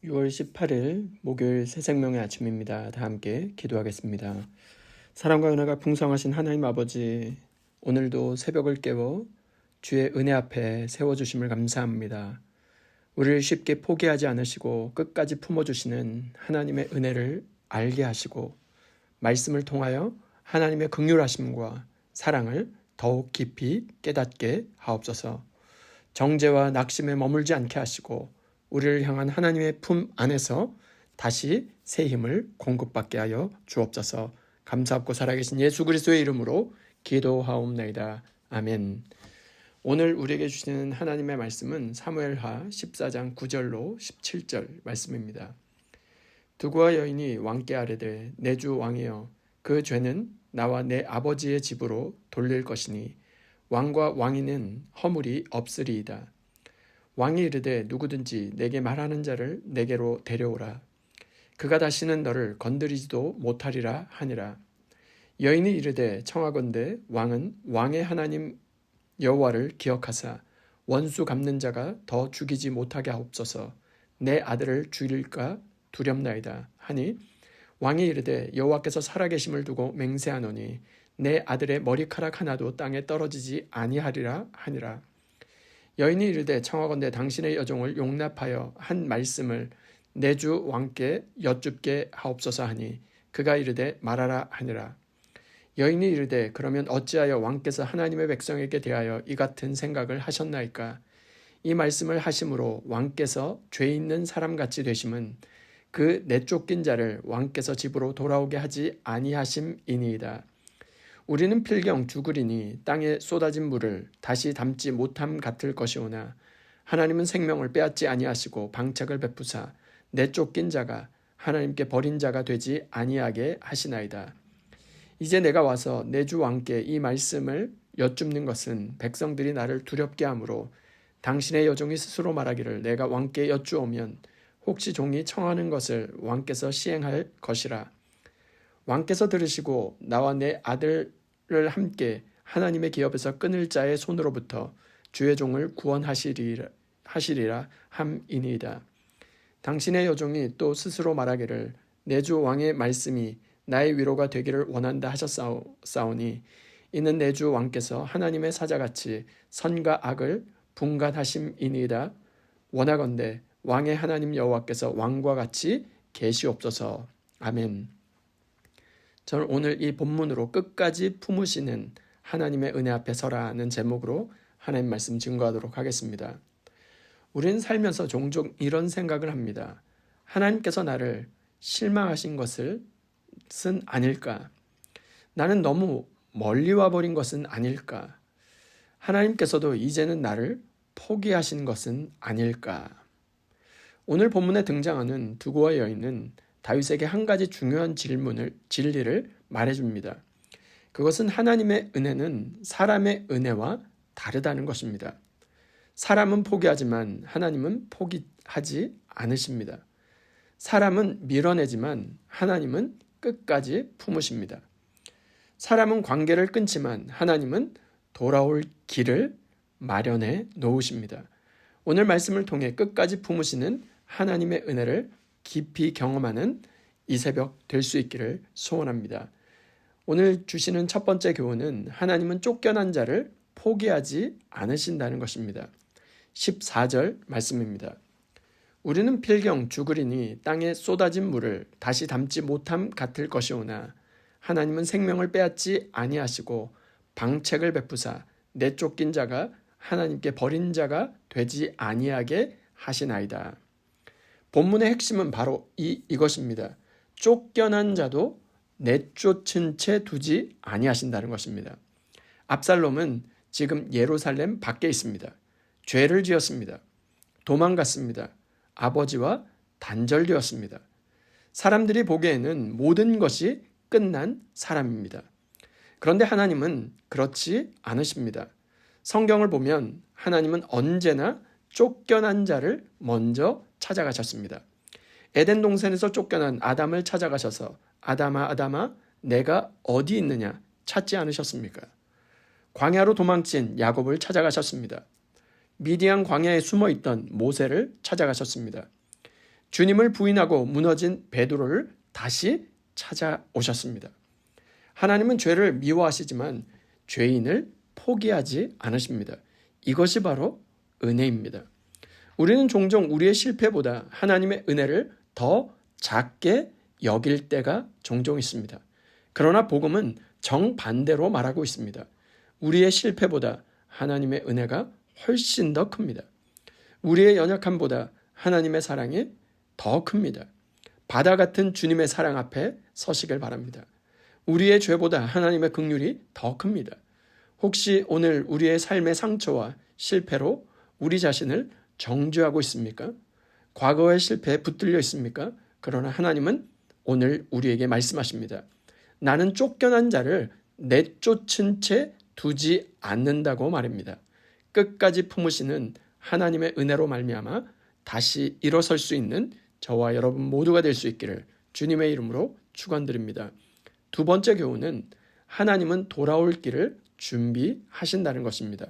6월 18일 목요일 새생명의 아침입니다. 다 함께 기도하겠습니다. 사랑과 은혜가 풍성하신 하나님 아버지, 오늘도 새벽을 깨워 주의 은혜 앞에 세워주심을 감사합니다. 우리를 쉽게 포기하지 않으시고 끝까지 품어주시는 하나님의 은혜를 알게 하시고 말씀을 통하여 하나님의 긍휼하심과 사랑을 더욱 깊이 깨닫게 하옵소서. 정죄와 낙심에 머물지 않게 하시고 우리를 향한 하나님의 품 안에서 다시 새 힘을 공급받게 하여 주옵소서. 감사하고 살아계신 예수 그리스도의 이름으로 기도하옵나이다. 아멘. 오늘 우리에게 주시는 하나님의 말씀은 사무엘하 14장 9절로 17절 말씀입니다. 두구와 여인이 왕께 아뢰되 내 주 왕이여 그 죄는 나와 내 아버지의 집으로 돌릴 것이니 왕과 왕위는 허물이 없으리이다. 왕이 이르되 누구든지 내게 말하는 자를 내게로 데려오라. 그가 다시는 너를 건드리지도 못하리라 하니라. 여인이 이르되 청하건대 왕은 왕의 하나님 여호와를 기억하사 원수 갚는 자가 더 죽이지 못하게 하옵소서. 내 아들을 죽일까 두렵나이다 하니 왕이 이르되 여호와께서 살아계심을 두고 맹세하노니 내 아들의 머리카락 하나도 땅에 떨어지지 아니하리라 하니라. 여인이 이르되 청하건대 당신의 여종을 용납하여 한 말씀을 내 주 왕께 여쭙게 하옵소서 하니 그가 이르되 말하라 하니라. 여인이 이르되 그러면 어찌하여 왕께서 하나님의 백성에게 대하여 이 같은 생각을 하셨나이까? 이 말씀을 하심으로 왕께서 죄 있는 사람같이 되심은 그 내쫓긴 자를 왕께서 집으로 돌아오게 하지 아니하심이니이다. 우리는 필경 죽으리니 땅에 쏟아진 물을 다시 담지 못함 같을 것이오나 하나님은 생명을 빼앗지 아니하시고 방책을 베푸사 내쫓긴 자가 하나님께 버린 자가 되지 아니하게 하시나이다. 이제 내가 와서 내 주 왕께 이 말씀을 여쭙는 것은 백성들이 나를 두렵게 하므로 당신의 여종이 스스로 말하기를 내가 왕께 여쭈오면 혹시 종이 청하는 것을 왕께서 시행할 것이라. 왕께서 들으시고 나와 내 아들을 함께 하나님의 기업에서 끊을 자의 손으로부터 주의 종을 구원하시리라 함이니이다. 당신의 여종이 또 스스로 말하기를 내 주 왕의 말씀이 나의 위로가 되기를 원한다 하셨사오니 이는 내 주 왕께서 하나님의 사자같이 선과 악을 분간하심이니이다. 원하건대 왕의 하나님 여호와께서 왕과 같이 계시옵소서. 아멘. 저는 오늘 이 본문으로 끝까지 품으시는 하나님의 은혜 앞에 서라는 제목으로 하나님 말씀 증거하도록 하겠습니다. 우리는 살면서 종종 이런 생각을 합니다. 하나님께서 나를 실망하신 것은 아닐까? 나는 너무 멀리 와버린 것은 아닐까? 하나님께서도 이제는 나를 포기하신 것은 아닐까? 오늘 본문에 등장하는 두고와 여인은 다윗에게 한 가지 중요한 진리를 말해줍니다. 그것은 하나님의 은혜는 사람의 은혜와 다르다는 것입니다. 사람은 포기하지만 하나님은 포기하지 않으십니다. 사람은 밀어내지만 하나님은 끝까지 품으십니다. 사람은 관계를 끊지만 하나님은 돌아올 길을 마련해 놓으십니다. 오늘 말씀을 통해 끝까지 품으시는 하나님의 은혜를 깊이 경험하는 이 새벽 될 수 있기를 소원합니다. 오늘 주시는 첫 번째 교훈은 하나님은 쫓겨난 자를 포기하지 않으신다는 것입니다. 14절 말씀입니다. 우리는 필경 죽으리니 땅에 쏟아진 물을 다시 담지 못함 같을 것이오나 하나님은 생명을 빼앗지 아니하시고 방책을 베푸사 내쫓긴 자가 하나님께 버린 자가 되지 아니하게 하시나이다. 본문의 핵심은 바로 이것입니다. 쫓겨난 자도 내쫓은 채 두지 아니하신다는 것입니다. 압살롬은 지금 예루살렘 밖에 있습니다. 죄를 지었습니다. 도망갔습니다. 아버지와 단절되었습니다. 사람들이 보기에는 모든 것이 끝난 사람입니다. 그런데 하나님은 그렇지 않으십니다. 성경을 보면 하나님은 언제나 쫓겨난 자를 먼저 찾아가셨습니다. 에덴 동산에서 쫓겨난 아담을 찾아가셔서 아담아 아담아 내가 어디 있느냐 찾지 않으셨습니까? 광야로 도망친 야곱을 찾아가셨습니다. 미디안 광야에 숨어있던 모세를 찾아가셨습니다. 주님을 부인하고 무너진 베드로를 다시 찾아오셨습니다. 하나님은 죄를 미워하시지만 죄인을 포기하지 않으십니다. 이것이 바로 은혜입니다. 우리는 종종 우리의 실패보다 하나님의 은혜를 더 작게 여길 때가 종종 있습니다. 그러나 복음은 정반대로 말하고 있습니다. 우리의 실패보다 하나님의 은혜가 훨씬 더 큽니다. 우리의 연약함보다 하나님의 사랑이 더 큽니다. 바다 같은 주님의 사랑 앞에 서시길 바랍니다. 우리의 죄보다 하나님의 긍휼이 더 큽니다. 혹시 오늘 우리의 삶의 상처와 실패로 우리 자신을 정죄하고 있습니까? 과거의 실패에 붙들려 있습니까? 그러나 하나님은 오늘 우리에게 말씀하십니다. 나는 쫓겨난 자를 내쫓은 채 두지 않는다고 말입니다. 끝까지 품으시는 하나님의 은혜로 말미암아 다시 일어설 수 있는 저와 여러분 모두가 될 수 있기를 주님의 이름으로 축원드립니다. 두 번째 교훈은 하나님은 돌아올 길을 준비하신다는 것입니다.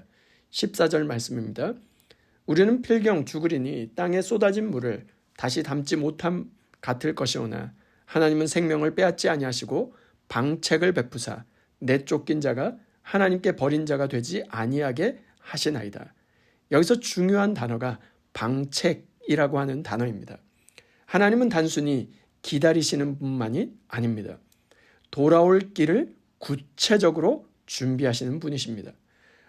14절 말씀입니다. 우리는 필경 죽으리니 땅에 쏟아진 물을 다시 담지 못함 같을 것이오나 하나님은 생명을 빼앗지 아니하시고 방책을 베푸사 내쫓긴 자가 하나님께 버린 자가 되지 아니하게 하시나이다. 여기서 중요한 단어가 방책이라고 하는 단어입니다. 하나님은 단순히 기다리시는 분만이 아닙니다. 돌아올 길을 구체적으로 준비하시는 분이십니다.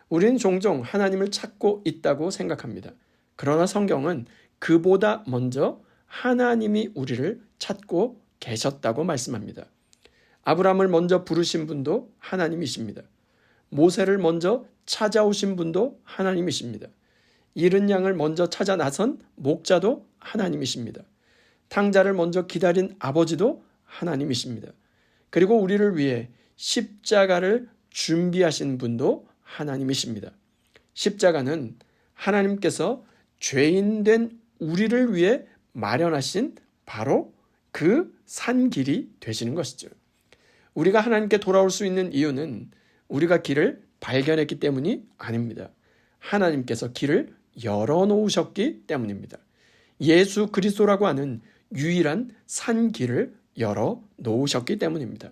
우리는 종종 하나님을 찾고 있다고 생각합니다. 그러나 성경은 그보다 먼저 하나님이 우리를 찾고 계셨다고 말씀합니다. 아브라함을 먼저 부르신 분도 하나님이십니다. 모세를 먼저 찾아오신 분도 하나님이십니다. 잃은 양을 먼저 찾아 나선 목자도 하나님이십니다. 탕자를 먼저 기다린 아버지도 하나님이십니다. 그리고 우리를 위해 십자가를 준비하신 분도 하나님이십니다. 십자가는 하나님께서 죄인된 우리를 위해 마련하신 바로 그 산길이 되시는 것이죠. 우리가 하나님께 돌아올 수 있는 이유는 우리가 길을 발견했기 때문이 아닙니다. 하나님께서 길을 열어놓으셨기 때문입니다. 예수 그리스도라고 하는 유일한 산길을 열어놓으셨기 때문입니다.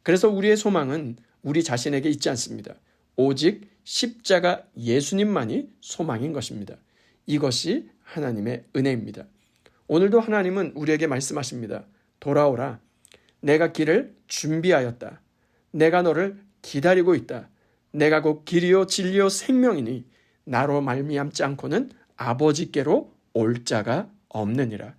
그래서 우리의 소망은 우리 자신에게 있지 않습니다. 오직 십자가 예수님만이 소망인 것입니다. 이것이 하나님의 은혜입니다. 오늘도 하나님은 우리에게 말씀하십니다. 돌아오라. 내가 길을 준비하였다. 내가 너를 기다리고 있다. 내가 곧 길이요 진리요 생명이니 나로 말미암지 않고는 아버지께로 올 자가 없느니라.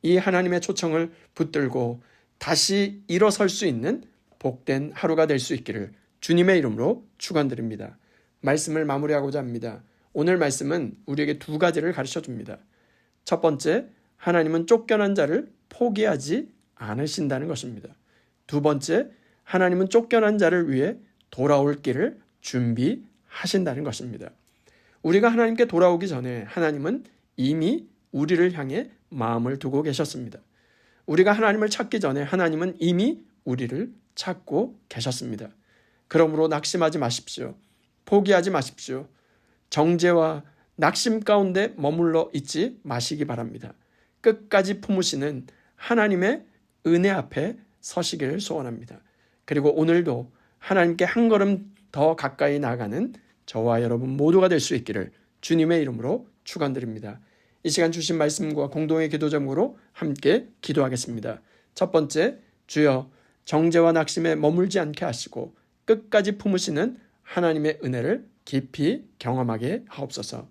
이 하나님의 초청을 붙들고 다시 일어설 수 있는 복된 하루가 될 수 있기를 주님의 이름으로 축원드립니다. 말씀을 마무리하고자 합니다. 오늘 말씀은 우리에게 두 가지를 가르쳐 줍니다. 첫 번째, 하나님은 쫓겨난 자를 포기하지 않으신다는 것입니다. 두 번째, 하나님은 쫓겨난 자를 위해 돌아올 길을 준비하신다는 것입니다. 우리가 하나님께 돌아오기 전에 하나님은 이미 우리를 향해 마음을 두고 계셨습니다. 우리가 하나님을 찾기 전에 하나님은 이미 우리를 찾고 계셨습니다. 그러므로 낙심하지 마십시오. 포기하지 마십시오. 정죄와 낙심 가운데 머물러 있지 마시기 바랍니다. 끝까지 품으시는 하나님의 은혜 앞에 서시기를 소원합니다. 그리고 오늘도 하나님께 한 걸음 더 가까이 나아가는 저와 여러분 모두가 될 수 있기를 주님의 이름으로 축원드립니다. 이 시간 주신 말씀과 공동의 기도 제목으로 함께 기도하겠습니다. 첫 번째, 주여 정죄와 낙심에 머물지 않게 하시고 끝까지 품으시는 하나님의 은혜를 깊이 경험하게 하옵소서.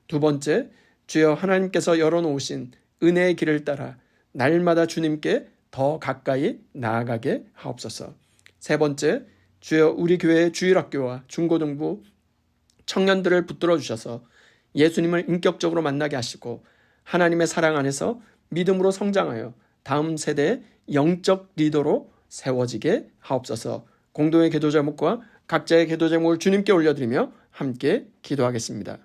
두 번째, 주여 하나님께서 열어놓으신 은혜의 길을 따라 날마다 주님께 더 가까이 나아가게 하옵소서. 세 번째, 주여 우리 교회의 주일학교와 중고등부 청년들을 붙들어 주셔서 예수님을 인격적으로 만나게 하시고 하나님의 사랑 안에서 믿음으로 성장하여 다음 세대의 영적 리더로 세워지게 하옵소서. 공동의 기도 제목과 각자의 기도 제목을 주님께 올려드리며 함께 기도하겠습니다.